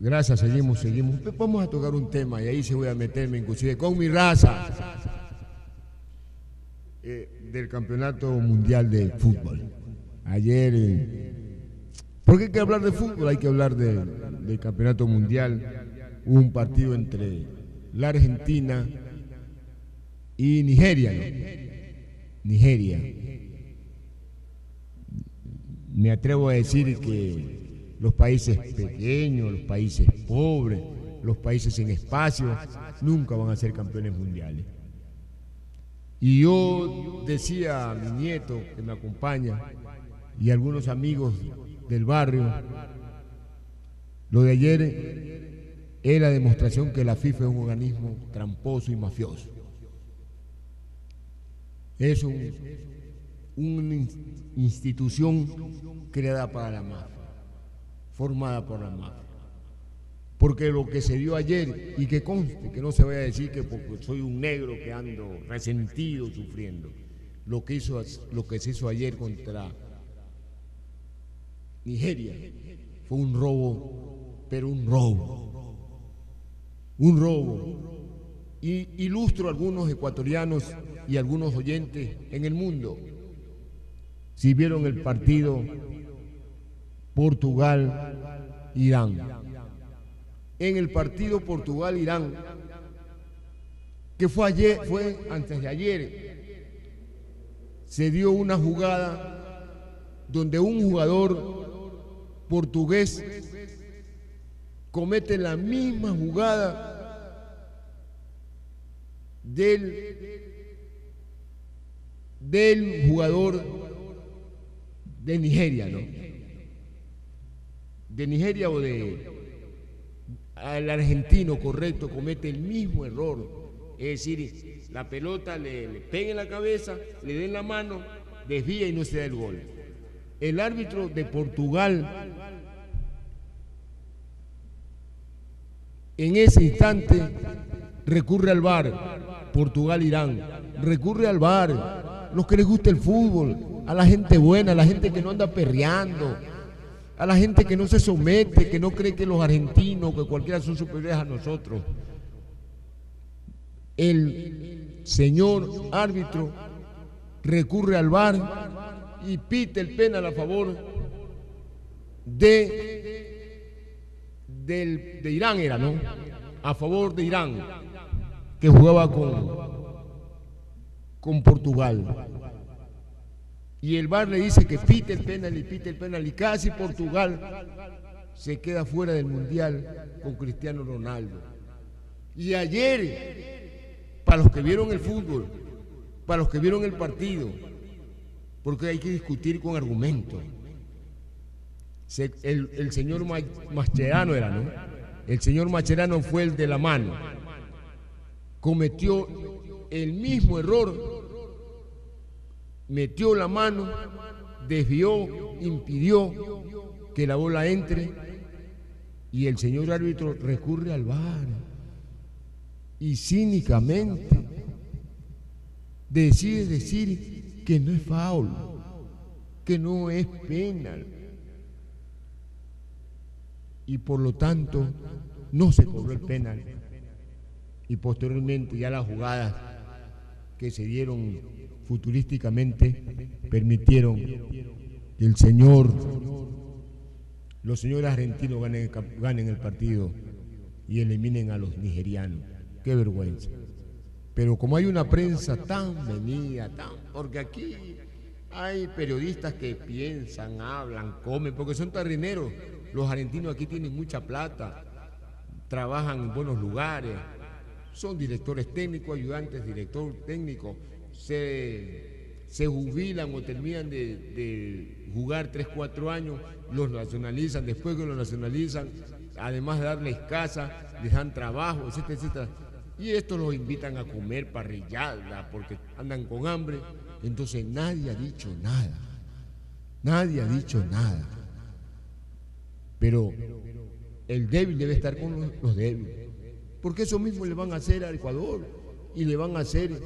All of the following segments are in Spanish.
Gracias, seguimos. Vamos a tocar un tema y ahí sí voy a meterme inclusive con mi raza del Campeonato Mundial de Fútbol. Ayer, porque hay que hablar de fútbol, hay que hablar del Campeonato Mundial. Hubo un partido entre la Argentina y Nigeria, ¿no? Nigeria. Me atrevo a decir que los países pequeños, los países pobres, los países en espacio, nunca van a ser campeones mundiales. Y yo decía a mi nieto que me acompaña y a algunos amigos del barrio, lo de ayer es la demostración que la FIFA es un organismo tramposo y mafioso. Es una institución creada para la mafia, formada por la mafia. Porque lo que se dio ayer, y que conste, que no se vaya a decir que porque soy un negro que ando resentido, sufriendo, lo que se hizo ayer contra Nigeria fue un robo, pero un robo. Un robo. Y ilustro a algunos ecuatorianos y algunos oyentes en el mundo. Si vieron el partido Portugal-Irán. En el partido Portugal-Irán, que fue antes de ayer, se dio una jugada donde un jugador portugués comete la misma jugada del jugador de Nigeria, ¿no? De Nigeria o al argentino, correcto, comete el mismo error. Es decir, la pelota le pega en la cabeza, le da en la mano, desvía y no se da el gol. El árbitro de Portugal, en ese instante, recurre al VAR. Portugal-Irán, recurre al VAR. Los que les gusta el fútbol, a la gente buena, a la gente que no anda perreando, a la gente que no se somete, que no cree que los argentinos, que cualquiera son superiores a nosotros. El señor árbitro recurre al VAR y pita el penal a favor de Irán, era, ¿no? A favor de Irán, que jugaba con Portugal. Y el VAR le dice que pite el penal y casi Portugal se queda fuera del Mundial con Cristiano Ronaldo. Y ayer, para los que vieron el fútbol, para los que vieron el partido, porque hay que discutir con argumentos. El señor Mascherano era, ¿no? El señor Mascherano fue el de la mano. Cometió el mismo error. Metió la mano, desvió, impidió que la bola entre y el señor árbitro recurre al VAR y cínicamente decide decir que no es foul, que no es penal y por lo tanto no se cobró el penal y posteriormente ya las jugadas que se dieron futurísticamente permitieron que los señores argentinos ganen el partido y eliminen a los nigerianos. Qué vergüenza. Pero como hay una prensa tan venida, porque aquí hay periodistas que piensan, hablan, comen, porque son tarrineros. Los argentinos aquí tienen mucha plata, trabajan en buenos lugares, son directores técnicos, ayudantes, director técnico. Se jubilan o terminan de jugar 3, 4 años, los nacionalizan, después que los nacionalizan, además de darles casa, les dan trabajo, etcétera, etcétera. Y estos los invitan a comer parrillada porque andan con hambre. Entonces nadie ha dicho nada. Nadie ha dicho nada. Pero el débil debe estar con los débiles. Porque eso mismo le van a hacer a Ecuador y le van a hacer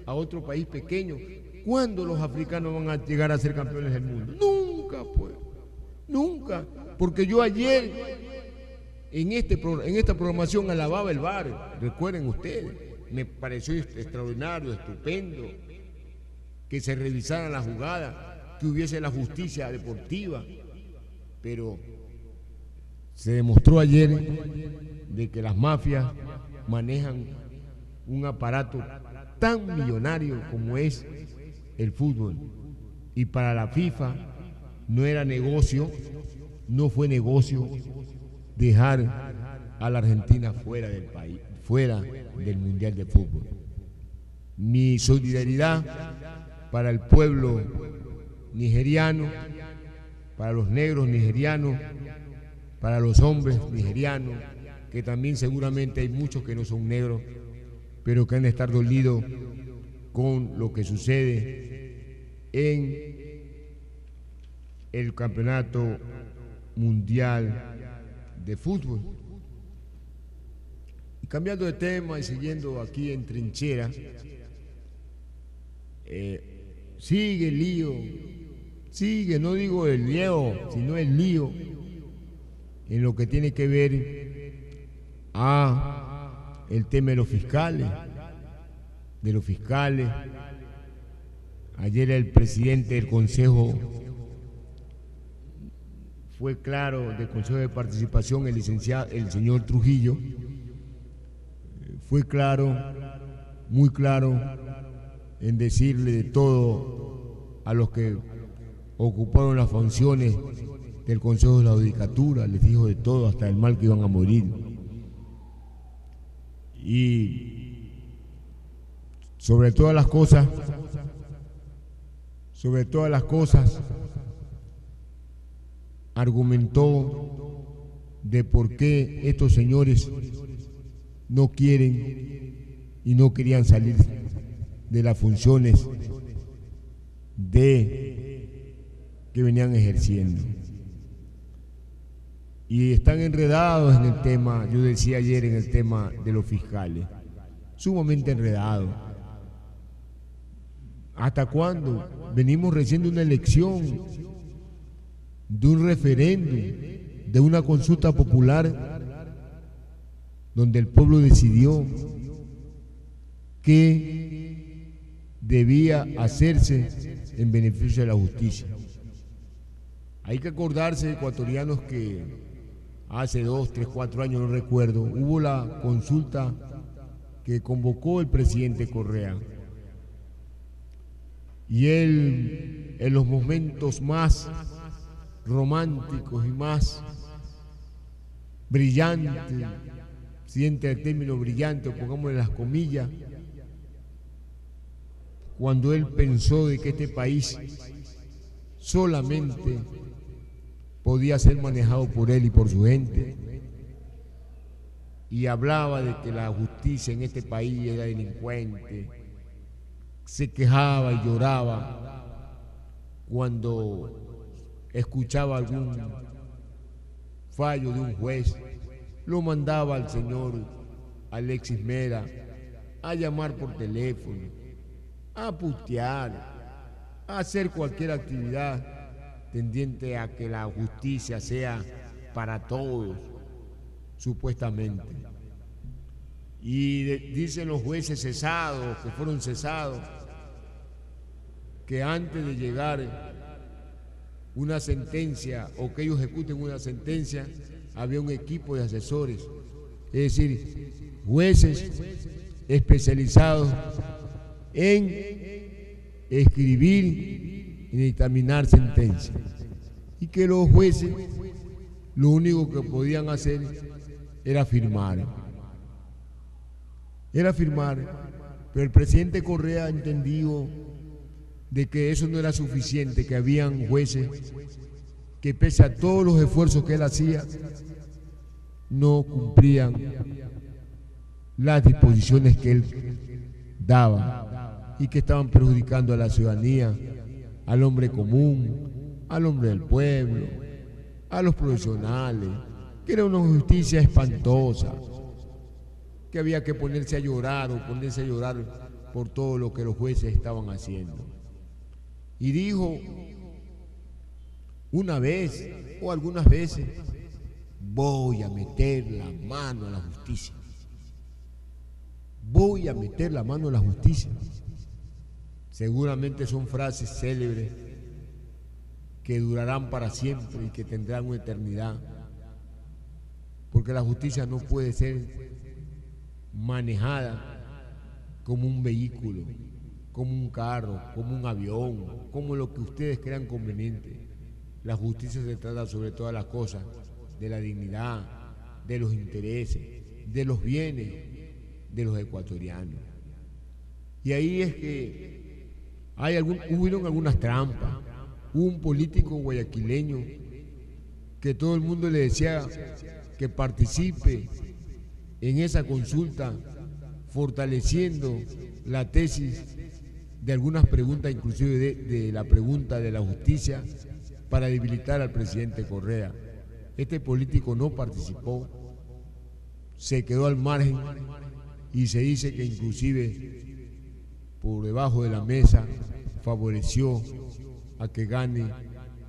a otro país pequeño. ¿Cuándo los africanos van a llegar a ser campeones del mundo? Nunca, pues. Nunca. Porque yo ayer en esta programación alababa el VAR, recuerden ustedes, me pareció extraordinario, estupendo, que se revisaran las jugadas, que hubiese la justicia deportiva, pero se demostró ayer de que las mafias manejan un aparato tan millonario como es el fútbol, y para la FIFA no era negocio, no fue negocio dejar a la Argentina fuera del país, fuera del Mundial de Fútbol. Mi solidaridad para el pueblo nigeriano, para los negros nigerianos, para los hombres nigerianos, que también seguramente hay muchos que no son negros, pero que han de estar dolidos con lo que sucede en el Campeonato Mundial de Fútbol. Y cambiando de tema y siguiendo aquí en trinchera, sigue el lío, sigue, no digo el lío, sino el lío en lo que tiene que ver a el tema de los fiscales, Ayer el presidente del Consejo fue claro, del Consejo de Participación, el señor Trujillo, fue claro, muy claro, en decirle de todo a los que ocuparon las funciones del Consejo de la Judicatura, les dijo de todo, hasta el mal que iban a morir. Y sobre todas las cosas, argumentó de por qué estos señores no quieren y no querían salir de las funciones que venían ejerciendo. Y están enredados en el tema, yo decía ayer, en el tema de los fiscales, sumamente enredados. ¿Hasta cuándo? Venimos recién de una elección, de un referéndum, de una consulta popular, donde el pueblo decidió qué debía hacerse en beneficio de la justicia. Hay que acordarse, ecuatorianos, que hace 2, 3, 4 años, no recuerdo, hubo la consulta que convocó el presidente Correa. Y él, en los momentos más románticos y más brillantes, siente el término brillante, pongámosle las comillas, cuando él pensó de que este país solamente podía ser manejado por él y por su gente, y hablaba de que la justicia en este país era delincuente, se quejaba y lloraba cuando escuchaba algún fallo de un juez, lo mandaba al señor Alexis Mera a llamar por teléfono, a putear, a hacer cualquier actividad tendiente a que la justicia sea para todos, supuestamente. Y dicen los jueces cesados, que fueron cesados, que antes de llegar una sentencia o que ellos ejecuten una sentencia, había un equipo de asesores, es decir, jueces especializados en escribir y dictaminar sentencias, y que los jueces lo único que podían hacer era firmar. Pero el presidente Correa entendió de que eso no era suficiente, que habían jueces que pese a todos los esfuerzos que él hacía, no cumplían las disposiciones que él daba y que estaban perjudicando a la ciudadanía, al hombre común, al hombre del pueblo, a los profesionales, que era una justicia espantosa, que había que ponerse a llorar por todo lo que los jueces estaban haciendo. Y dijo una vez o algunas veces, voy a meter la mano a la justicia. Voy a meter la mano a la justicia. Seguramente son frases célebres que durarán para siempre y que tendrán una eternidad, porque la justicia no puede ser manejada como un vehículo, como un carro, como un avión, como lo que ustedes crean conveniente. La justicia se trata sobre todas las cosas de la dignidad, de los intereses, de los bienes de los ecuatorianos. Y ahí es que hubieron algunas trampas. Hubo un político guayaquileño que todo el mundo le decía que participe en esa consulta, fortaleciendo la tesis de algunas preguntas, inclusive de la pregunta de la justicia, para debilitar al presidente Correa. Este político no participó, se quedó al margen y se dice que inclusive por debajo de la mesa favoreció a que gane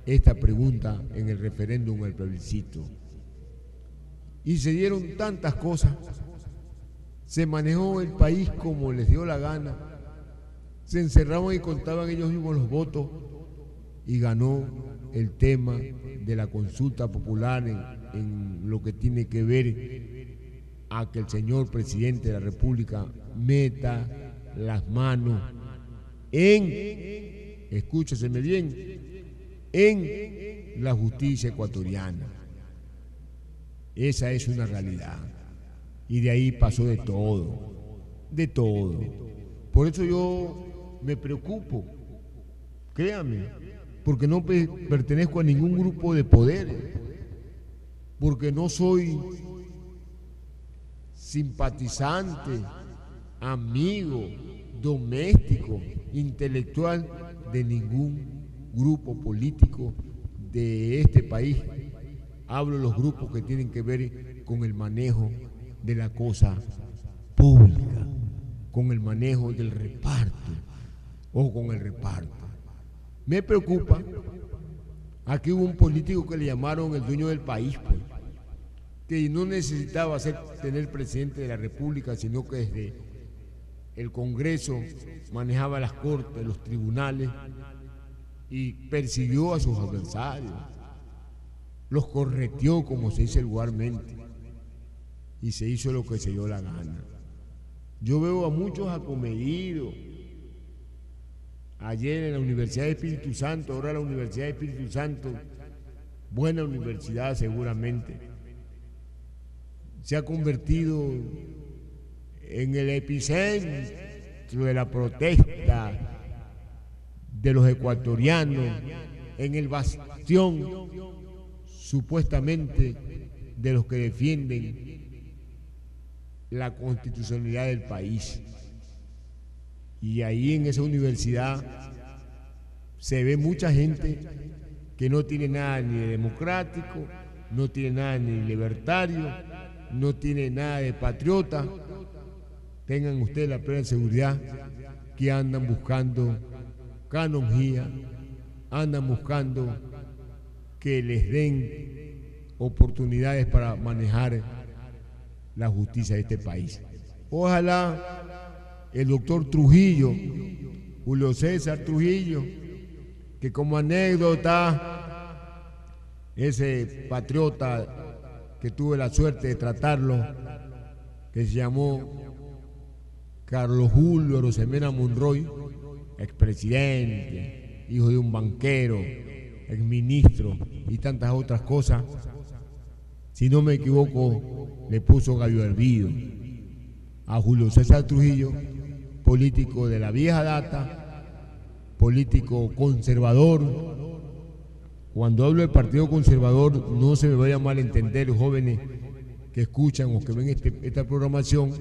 esta pregunta en el referéndum, el plebiscito. Y se dieron tantas cosas, se manejó el país como les dio la gana, se encerraban y contaban ellos mismos los votos y ganó el tema de la consulta popular en lo que tiene que ver a que el señor presidente de la República meta las manos escúcheseme bien, en la justicia ecuatoriana. Esa es una realidad. Y de ahí pasó de todo, de todo. Por eso yo me preocupo, créame, porque no pertenezco a ningún grupo de poder, porque no soy simpatizante, amigo, doméstico, intelectual de ningún grupo político de este país. Hablo de los grupos que tienen que ver con el manejo de la cosa pública, con el manejo del reparto o con el reparto. Me preocupa, aquí hubo un político que le llamaron el dueño del país, pues, que no necesitaba tener presidente de la República, sino que desde el Congreso manejaba las cortes, los tribunales y persiguió a sus adversarios, los correteó, como se dice vulgarmente, y se hizo lo que se dio la gana. Yo veo a muchos acomedidos. Ayer en la Universidad de Espíritu Santo, ahora la Universidad de Espíritu Santo, buena universidad seguramente, se ha convertido en el epicentro de la protesta de los ecuatorianos, en el bastión supuestamente de los que defienden la constitucionalidad del país. Y ahí en esa universidad se ve mucha gente que no tiene nada ni de democrático, no tiene nada ni de libertario, no tiene nada de patriota. Tengan ustedes la plena seguridad que andan buscando canonjía, andan buscando que les den oportunidades para manejar la justicia de este país. Ojalá el doctor Trujillo, Julio César Trujillo, que como anécdota, ese patriota que tuve la suerte de tratarlo, que se llamó Carlos Julio Rosemena Monroy, expresidente, hijo de un banquero, exministro y tantas otras cosas, si no me equivoco, le puso gallo hervido a Julio César Trujillo, político de la vieja data, político conservador. Cuando hablo del Partido Conservador, no se me vaya a malentender, jóvenes que escuchan o que ven esta programación,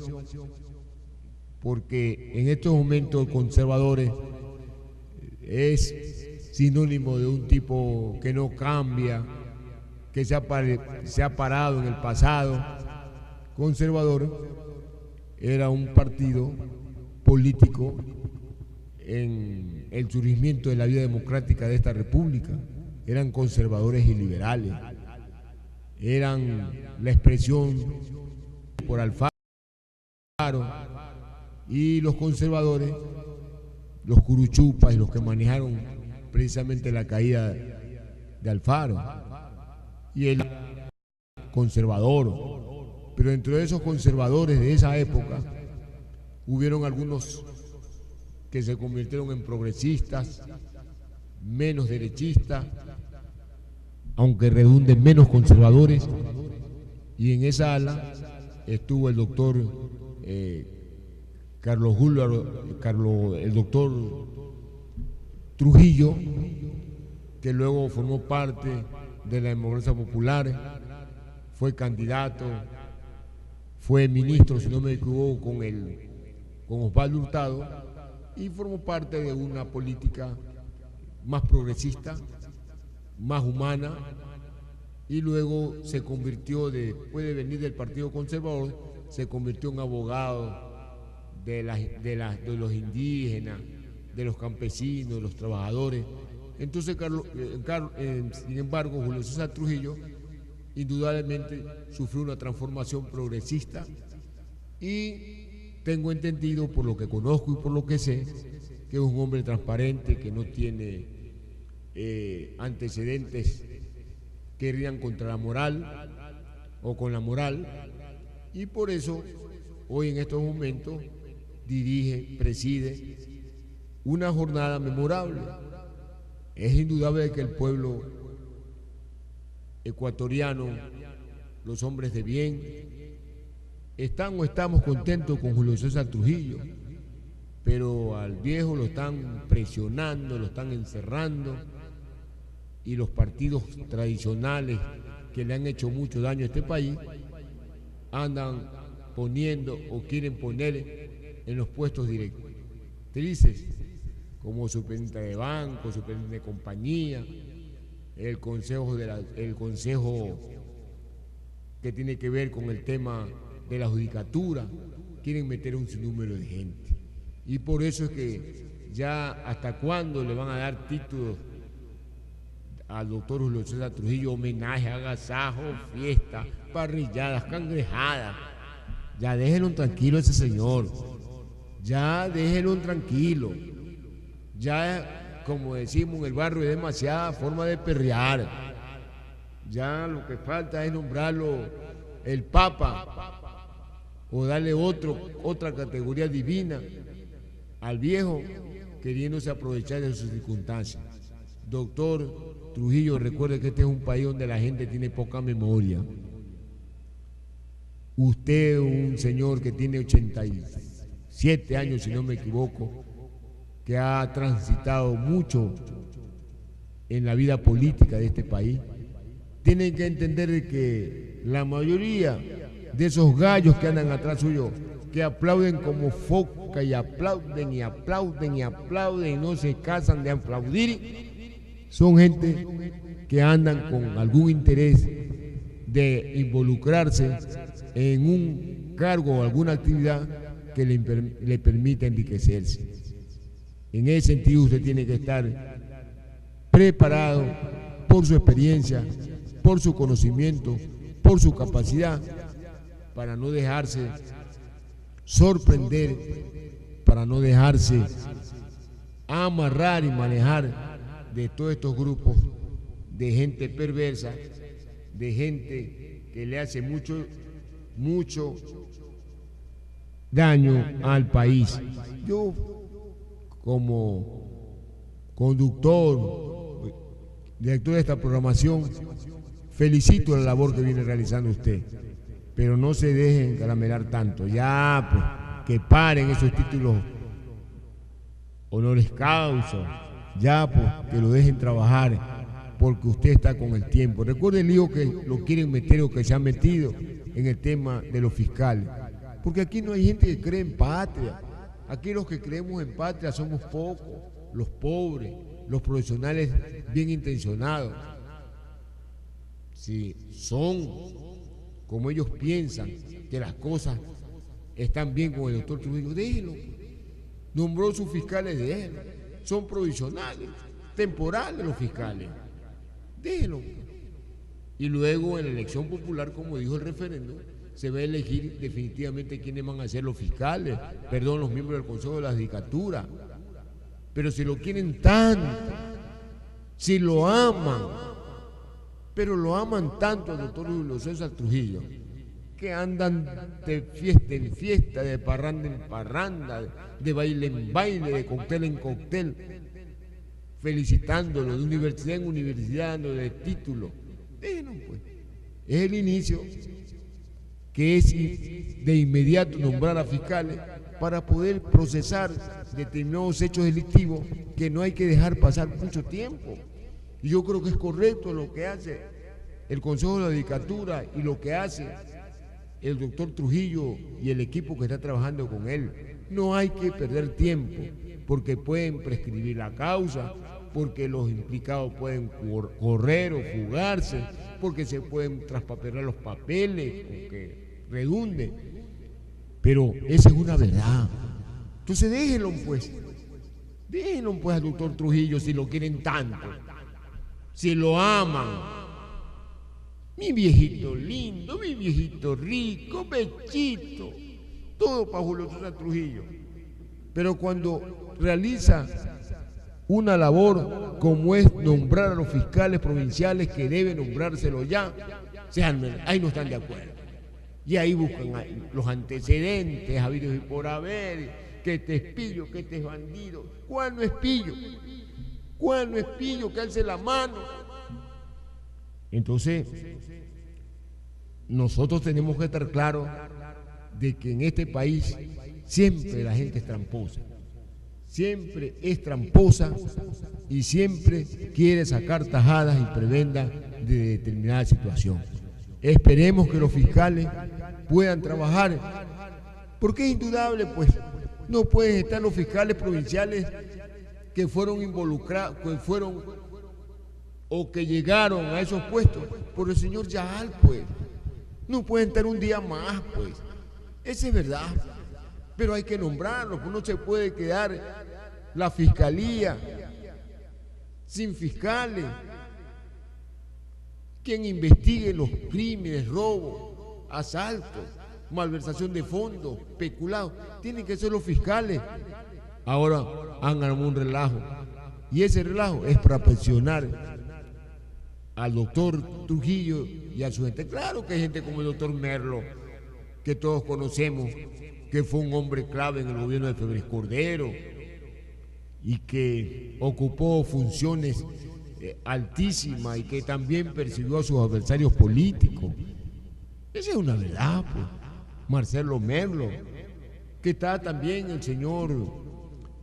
porque en estos momentos conservadores es sinónimo de un tipo que no cambia, que se ha parado en el pasado. Conservador era un partido político en el surgimiento de la vida democrática de esta república. Eran conservadores y liberales. eran la expresión por Alfaro, y los conservadores, los curuchupas y los que manejaron precisamente la caída de Alfaro, y el conservador. Pero entre esos conservadores de esa época hubieron algunos que se convirtieron en progresistas, menos derechistas, aunque redunden menos conservadores, y en esa ala estuvo el doctor el doctor Trujillo, que luego formó parte de la Democracia Popular, fue candidato, fue ministro, si no me equivoco, con Osvaldo Hurtado, y formó parte de una política más progresista, más humana, y luego se convirtió, después de venir del Partido Conservador, se convirtió en abogado de los indígenas, de los campesinos, de los trabajadores. Entonces, sin embargo, Julio César Trujillo indudablemente sufrió una transformación progresista, y tengo entendido, por lo que conozco y por lo que sé, que es un hombre transparente, que no tiene antecedentes que irían contra la moral o con la moral, y por eso hoy en estos momentos preside una jornada memorable. Es indudable que el pueblo ecuatoriano, los hombres de bien, estamos contentos con Julio César Trujillo, pero al viejo lo están presionando, lo están encerrando, y los partidos tradicionales que le han hecho mucho daño a este país andan poniendo o quieren poner en los puestos directrices, como superintendente de banco, superintendente de compañía, el consejo que tiene que ver con el tema de la judicatura. Quieren meter un sinnúmero de gente, y por eso es que ya hasta cuándo le van a dar títulos al doctor Julio César Trujillo, homenaje, agasajo, fiesta, parrilladas, cangrejadas. Ya déjenlo tranquilo ese señor, ya déjenlo tranquilo. Ya, como decimos en el barrio, es demasiada forma de perrear. Ya lo que falta es nombrarlo el Papa o darle otra categoría divina al viejo, queriéndose aprovechar de sus circunstancias. Doctor Trujillo, recuerde que este es un país donde la gente tiene poca memoria. Usted, un señor que tiene 87 años, si no me equivoco, que ha transitado mucho en la vida política de este país, tienen que entender que la mayoría de esos gallos que andan atrás suyo, que aplauden como foca y aplauden y aplauden y aplauden y no se cansan de aplaudir, son gente que andan con algún interés de involucrarse en un cargo o alguna actividad que le permita enriquecerse. En ese sentido, usted tiene que estar preparado por su experiencia, por su conocimiento, por su capacidad, para no dejarse sorprender, para no dejarse amarrar y manejar de todos estos grupos de gente perversa, de gente que le hace mucho daño al país. Yo, como conductor, director de esta programación, felicito la labor que viene realizando usted, pero no se dejen caramelar tanto. Ya, pues, que paren esos títulos honoris causa. Ya, pues, que lo dejen trabajar, porque usted está con el tiempo. Recuerde el lío que lo quieren meter o que se han metido en el tema de los fiscales, porque aquí no hay gente que cree en patria. Aquí los que creemos en patria somos pocos, los pobres, los profesionales bien intencionados. Si son como ellos piensan que las cosas están bien con el doctor Trujillo, déjenlo. Nombró sus fiscales, déjenlo. Son provisionales, temporales los fiscales. Déjenlo. Y luego en la elección popular, como dijo el referéndum, se va a elegir definitivamente quiénes van a ser los fiscales, perdón, los miembros del Consejo de la Judicatura. Pero si lo quieren tanto, si lo aman, pero lo aman tanto al doctor Julio César Trujillo, que andan de fiesta en fiesta, de parranda en parranda, de baile en baile, de cóctel en cóctel, felicitándolo, de universidad en universidad, dándole título. Bueno, pues, es el inicio, que es de inmediato nombrar a fiscales para poder procesar determinados hechos delictivos que no hay que dejar pasar mucho tiempo. Y yo creo que es correcto lo que hace el Consejo de la Judicatura y lo que hace el doctor Trujillo y el equipo que está trabajando con él. No hay que perder tiempo, porque pueden prescribir la causa, porque los implicados pueden correr o fugarse, porque se pueden traspapelar los papeles, o que redunde. Pero esa es una verdad. Entonces déjenlo pues al doctor Trujillo si lo quieren tanto, si lo aman. Mi viejito lindo, mi viejito rico, Bechito, todo para Julio César Trujillo. Pero cuando realiza una labor como es nombrar a los fiscales provinciales que deben nombrárselo ya, ahí no están de acuerdo. Y ahí buscan los antecedentes habidos y por haber, que este es pillo, que este es bandido. ¿Cuál no es pillo? ¿Cuál no es pillo? Que alce la mano. Entonces, nosotros tenemos que estar claros de que en este país siempre la gente es tramposa. Siempre es tramposa y siempre quiere sacar tajadas y prebendas de determinada situación. Esperemos que los fiscales puedan trabajar, porque es indudable, pues, no pueden estar los fiscales provinciales que fueron involucrados, que fueron o que llegaron a esos puestos por el señor Yajal, pues. No pueden estar un día más, pues. Esa es verdad. Pero hay que nombrarlos, pues no se puede quedar la fiscalía sin fiscales. Quien investigue los crímenes, robos, asaltos, malversación de fondos, peculado, tienen que ser los fiscales. Ahora han armado un relajo, y ese relajo es para presionar al doctor Trujillo y a su gente. Claro que hay gente como el doctor Merlo, que todos conocemos, que fue un hombre clave en el gobierno de Febres Cordero y que ocupó funciones altísimas y que también persiguió a sus adversarios políticos. Esa es una verdad, pues. Marcelo Merlo, que está también el señor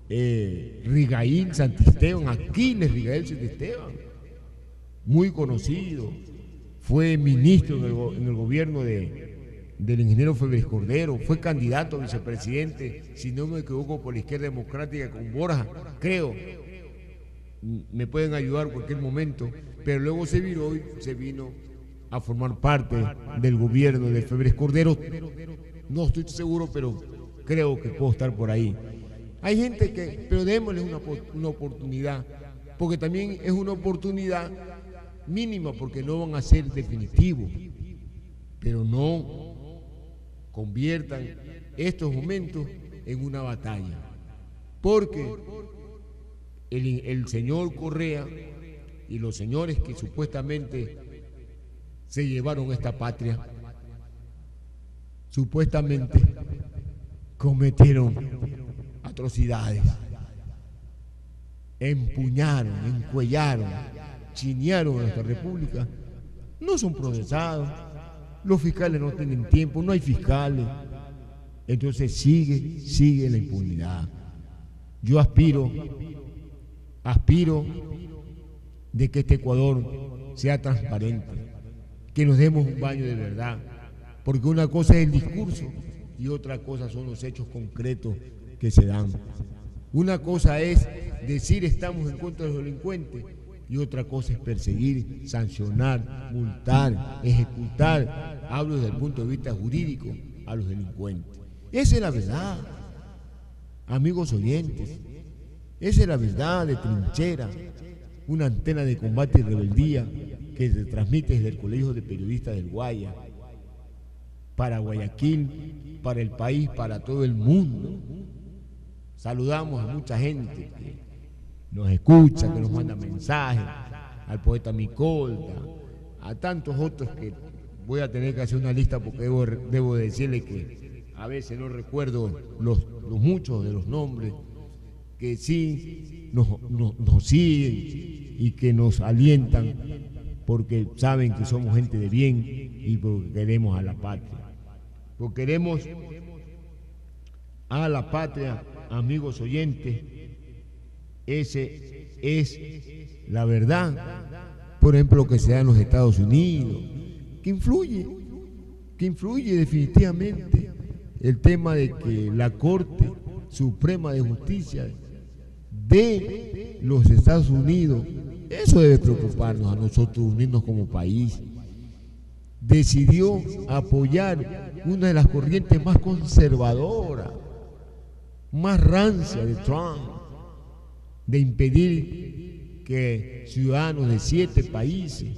Rigail Santisteban, Aquiles Rigail Santisteban, muy conocido, fue ministro en el gobierno del ingeniero Febres Cordero, fue candidato a vicepresidente, si no me equivoco, por la Izquierda Democrática con Borja, creo. Me pueden ayudar en cualquier momento, pero luego se vino a formar parte del gobierno de Febres Cordero. No estoy seguro, pero creo que puedo estar por ahí. Hay gente pero démosle una oportunidad, porque también es una oportunidad mínima, porque no van a ser definitivos, pero no conviertan estos momentos en una batalla, porque el señor Correa y los señores que supuestamente se llevaron esta patria, supuestamente cometieron atrocidades, empuñaron, encuellaron, chinearon a nuestra república. No son procesados, los fiscales no tienen tiempo, no hay fiscales. Entonces sigue la impunidad. Yo aspiro de que este Ecuador sea transparente, que nos demos un baño de verdad, porque una cosa es el discurso y otra cosa son los hechos concretos que se dan. Una cosa es decir estamos en contra de los delincuentes y otra cosa es perseguir, sancionar, multar, ejecutar, hablo desde el punto de vista jurídico, a los delincuentes. Esa es la verdad, amigos oyentes, esa es la verdad de trinchera. una antena de combate y rebeldía que se transmite desde el Colegio de Periodistas del Guaya, para Guayaquil, para el país, para todo el mundo. Saludamos a mucha gente que nos escucha, que nos manda mensajes, al poeta Micolta, a tantos otros que voy a tener que hacer una lista porque debo decirle que a veces no recuerdo los muchos de los nombres, que sí nos siguen y que nos alientan porque saben que somos gente de bien y porque queremos a la patria. Porque queremos a la patria, amigos oyentes. Ese es la verdad. Por ejemplo, lo que se da en los Estados Unidos, que influye definitivamente el tema de que la Corte Suprema de Justicia de los Estados Unidos, eso debe preocuparnos a nosotros, unirnos como país, decidió apoyar una de las corrientes más conservadoras, más rancia de Trump, de impedir que ciudadanos de 7 países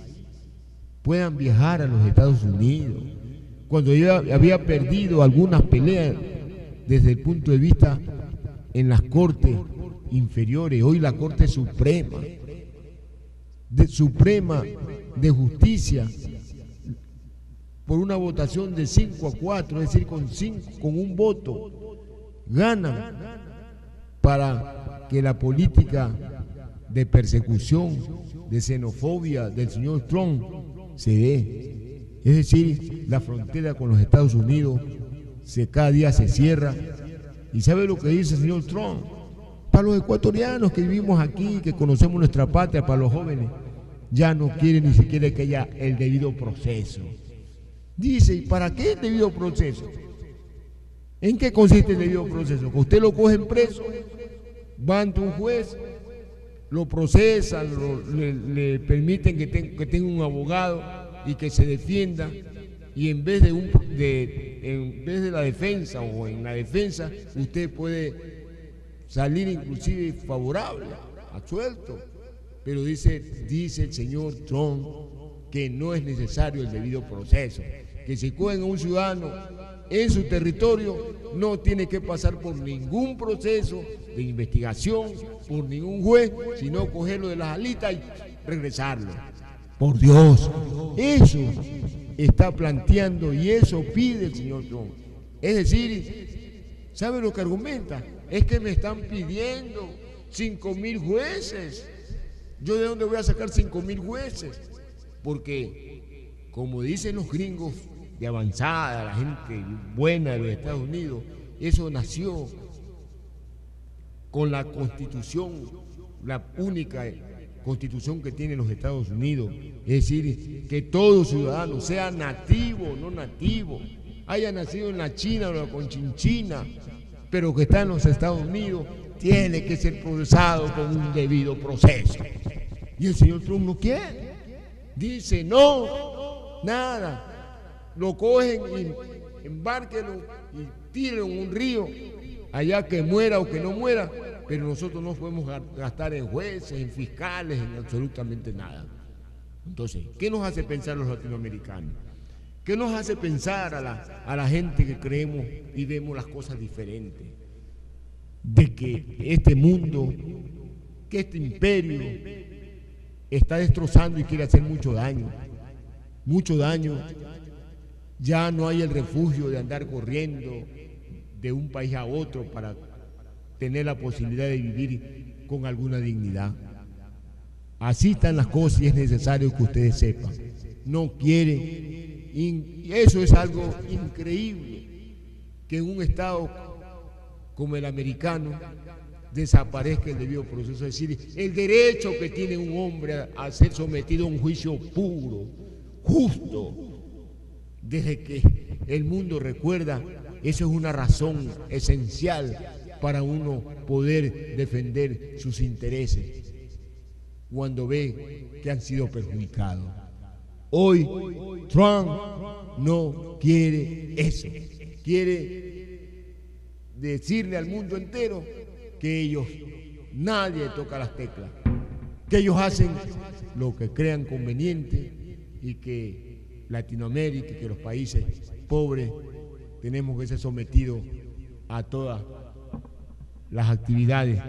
puedan viajar a los Estados Unidos, cuando ya había perdido algunas peleas desde el punto de vista en las cortes inferiores. Hoy la Corte Suprema de Justicia, por una votación de 5-4, es decir, con un voto, ganan para que la política de persecución, de xenofobia del señor Trump se dé. Es decir, la frontera con los Estados Unidos cada día se cierra. ¿Y sabe lo que dice el señor Trump? Para los ecuatorianos que vivimos aquí, que conocemos nuestra patria, para los jóvenes, ya no quieren ni siquiera que haya el debido proceso. Dice, ¿y para qué el debido proceso? ¿En qué consiste el debido proceso? Que usted lo cogen preso, va ante un juez, lo procesan, le permiten que tenga un abogado y que se defienda, y en vez de la defensa o en la defensa, usted puede salir inclusive favorable, absuelto. Pero dice el señor Trump que no es necesario el debido proceso, que si cogen a un ciudadano en su territorio no tiene que pasar por ningún proceso de investigación, por ningún juez, sino cogerlo de las alitas y regresarlo. Por Dios, eso está planteando y eso pide el señor Trump. Es decir, ¿sabe lo que argumenta? Es que me están pidiendo 5.000 jueces. ¿Yo de dónde voy a sacar 5.000 jueces? Porque, como dicen los gringos de avanzada, la gente buena de los Estados Unidos, eso nació con la Constitución, la única Constitución que tienen los Estados Unidos. Es decir, que todo ciudadano, sea nativo o no nativo, haya nacido en la China o en la Conchinchina, pero que está en los Estados Unidos, tiene que ser procesado con un debido proceso. Y el señor Trump no quiere. Dice, no, nada. Lo cogen y embárquenlo y tírenlo en un río, allá que muera o que no muera, pero nosotros no podemos gastar en jueces, en fiscales, en absolutamente nada. Entonces, ¿qué nos hace pensar los latinoamericanos? ¿Qué nos hace pensar a la gente que creemos y vemos las cosas diferentes? De que este mundo, que este imperio está destrozando y quiere hacer mucho daño. Mucho daño. Ya no hay el refugio de andar corriendo de un país a otro para tener la posibilidad de vivir con alguna dignidad. Así están las cosas y es necesario que ustedes sepan. No quieren, y eso es algo increíble, que en un estado como el americano desaparezca el debido proceso, es decir, el derecho que tiene un hombre a ser sometido a un juicio puro, justo. Desde que el mundo recuerda, eso es una razón esencial para uno poder defender sus intereses cuando ve que han sido perjudicados. Hoy Trump no quiere eso, quiere decirle al mundo entero que nadie toca las teclas, que ellos hacen lo que crean conveniente y que Latinoamérica y que los países pobres tenemos que ser sometidos a todas las actividades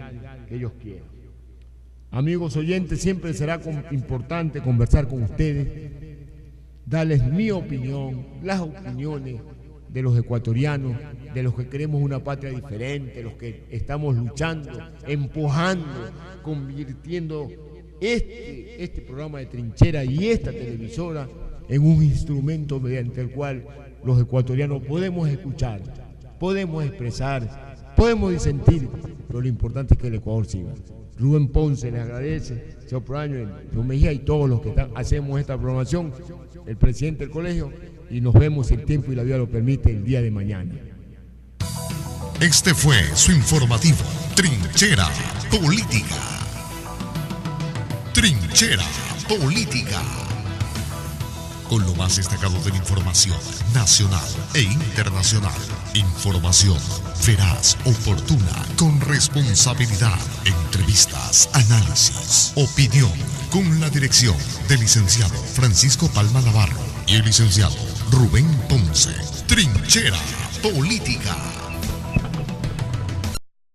que ellos quieran. Amigos oyentes, siempre será importante conversar con ustedes, darles mi opinión, las opiniones de los ecuatorianos, de los que queremos una patria diferente, los que estamos luchando, empujando, convirtiendo este programa de Trinchera y esta televisora en un instrumento mediante el cual los ecuatorianos podemos escuchar, podemos expresar, podemos disentir, pero lo importante es que el Ecuador siga. Rubén Ponce les agradece, señor Proaño, Don Mejía y todos los que hacemos esta programación, el presidente del colegio, y nos vemos si el tiempo y la vida lo permite el día de mañana. Este fue su informativo Trinchera Política. Trinchera Política. Con lo más destacado de la información nacional e internacional. Información veraz, oportuna, con responsabilidad. Entrevistas, análisis, opinión. Con la dirección del licenciado Francisco Palma Navarro y el licenciado Rubén Ponce. Trinchera Política.